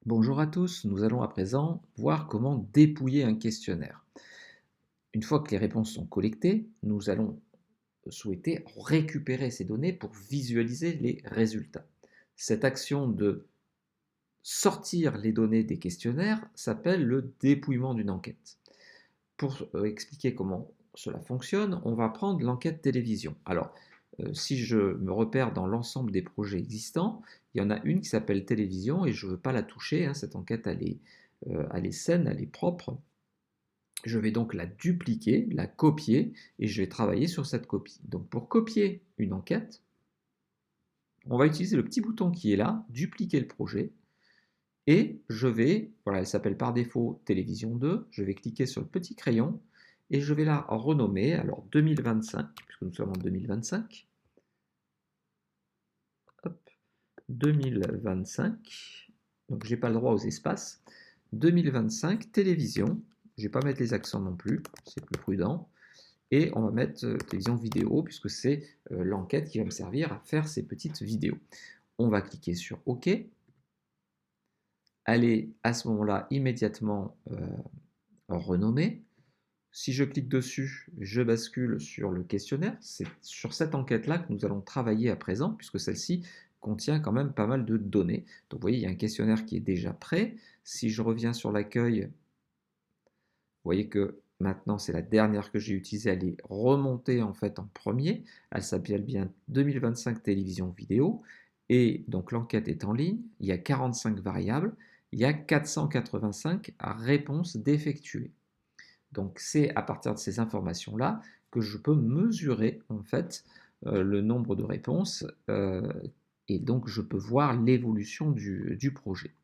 Bonjour à tous, nous allons à présent voir comment dépouiller un questionnaire. Une fois que les réponses sont collectées, nous allons souhaiter récupérer ces données pour visualiser les résultats. Cette action de sortir les données des questionnaires s'appelle le dépouillement d'une enquête. Pour expliquer comment cela fonctionne, on va prendre l'enquête télévision. Alors, si je me repère dans l'ensemble des projets existants, il y en a une qui s'appelle télévision et je ne veux pas la toucher, hein, cette enquête elle est saine, elle est propre. Je vais donc la dupliquer, la copier et je vais travailler sur cette copie. Donc pour copier une enquête, on va utiliser le petit bouton qui est là, dupliquer le projet, et je vais, voilà, elle s'appelle par défaut télévision 2, je vais cliquer sur le petit crayon et je vais la renommer, alors 2025, puisque nous sommes en 2025. Hop, 2025, donc j'ai pas le droit aux espaces. 2025, télévision, je vais pas mettre les accents non plus, c'est plus prudent. Et on va mettre télévision vidéo, puisque c'est l'enquête qui va me servir à faire ces petites vidéos. On va cliquer sur OK. Elle est à ce moment-là immédiatement renommée. Si je clique dessus, je bascule sur le questionnaire. C'est sur cette enquête-là que nous allons travailler à présent, puisque celle-ci contient quand même pas mal de données. Donc vous voyez, il y a un questionnaire qui est déjà prêt. Si je reviens sur l'accueil, vous voyez que maintenant c'est la dernière que j'ai utilisée, elle est remontée en fait en premier. Elle s'appelle bien 2025 télévision vidéo. Et donc l'enquête est en ligne, il y a 45 variables, il y a 485 réponses d'effectuer. Donc c'est à partir de ces informations-là que je peux mesurer en fait le nombre de réponses et donc je peux voir l'évolution du projet.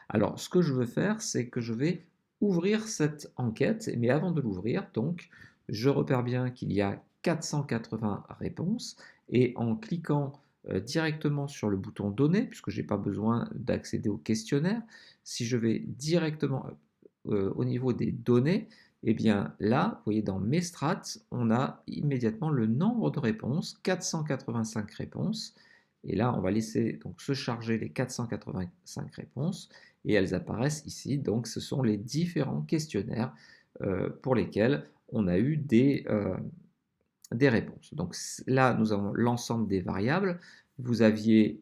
Alors ce que je veux faire, c'est que je vais ouvrir cette enquête, mais avant de l'ouvrir, donc je repère bien qu'il y a 480 réponses et en cliquant directement sur le bouton données, puisque je n'ai pas besoin d'accéder au questionnaire, si je vais directement au niveau des données, et eh bien là, vous voyez dans mes strats, on a immédiatement le nombre de réponses, 485 réponses. Et là, on va laisser donc se charger les 485 réponses et elles apparaissent ici. Donc, ce sont les différents questionnaires pour lesquels on a eu des réponses. Donc là, nous avons l'ensemble des variables. Vous aviez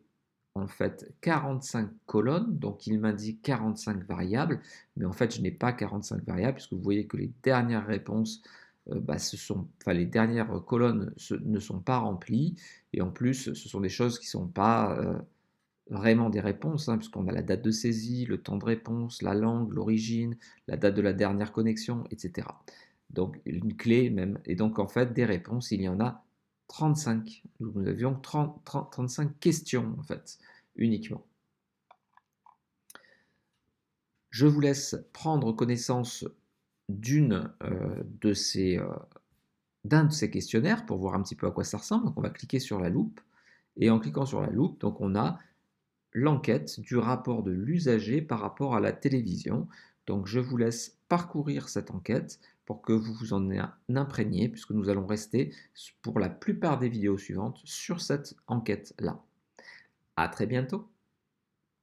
en fait 45 colonnes, donc il m'indique 45 variables, mais en fait je n'ai pas 45 variables, puisque vous voyez que les dernières réponses, les dernières colonnes ne sont pas remplies, et en plus ce sont des choses qui ne sont pas vraiment des réponses, hein, puisqu'on a la date de saisie, le temps de réponse, la langue, l'origine, la date de la dernière connexion, etc. Donc une clé même, et donc en fait des réponses, il y en a 35. Nous avions 35 questions en fait, uniquement. Je vous laisse prendre connaissance de ces, d'un de ces questionnaires pour voir un petit peu à quoi ça ressemble. Donc on va cliquer sur la loupe, et en cliquant sur la loupe, donc on a l'enquête du rapport de l'usager par rapport à la télévision. Donc je vous laisse parcourir cette enquête pour que vous vous en imprégniez, puisque nous allons rester pour la plupart des vidéos suivantes sur cette enquête-là. À très bientôt.